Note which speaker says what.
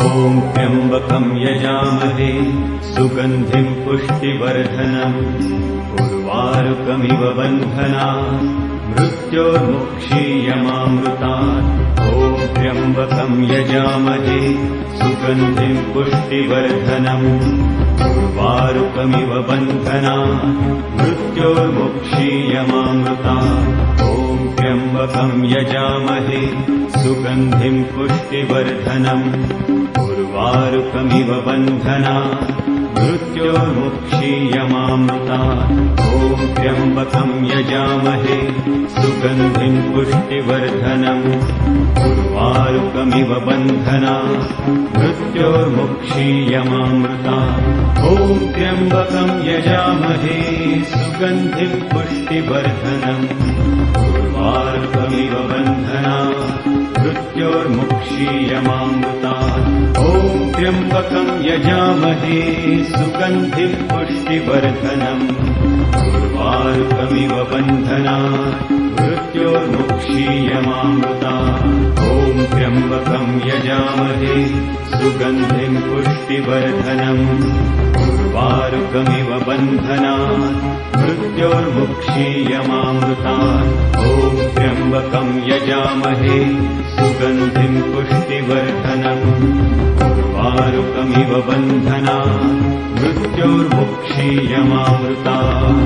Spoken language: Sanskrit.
Speaker 1: ॐ त्र्यम्बकं यजामहे सुगन्धिं पुष्टिवर्धनम् उर्वारुकमिव बन्धनात् मृत्योर्मुक्षीयमामृतात्। ॐ त्र्यम्बकं यजामहे सुगन्धिं पुष्टिवर्धनम् उर्वारुकमिव बन्धनात् मृत्योर्मुक्षीयमामृतात्। ॐ त्र्यम्बकं यजामहे सुगन्धिं पुष्टिवर्धनम् उर्वारुकमिव बन्धनात् मृत्योर्मुक्षीयमामृतात्। ॐ त्र्यम्बकं यजामहे सुगन्धिं पुष्टिवर्धनम् उर्वारुकमिव बन्धनात् मृत्योर्मुक्षीयमामृतात्। ॐ त्र्यम्बकं यजामहे सुगन्धिं पुष्टिवर्धनम् उर्वारुकमिव बन्धनात् मृत्योर्मुक्षीयमामृतात्। ॐ त्र्यम्बकं यजामहे सुगन्धिं पुष्टिवर्धनम् उर्वारुकमिव बन्धनात् मृत्योर्मुक्षीयमामृतात्। ॐ त्र्यम्बकं यजामहे सुगन्धिं पुष्टिवर्धनम् उर्वारुकमिव बन्धनात् मृत्योर्मुक्षीयमामृतात्। ॐ त्र्यम्बकं यजामहे सुगन्धिं पुष्टिवर्धनम् उर्वारुकमिव बन्धनात् मृत्योर्मुक्षीयमामृतात्।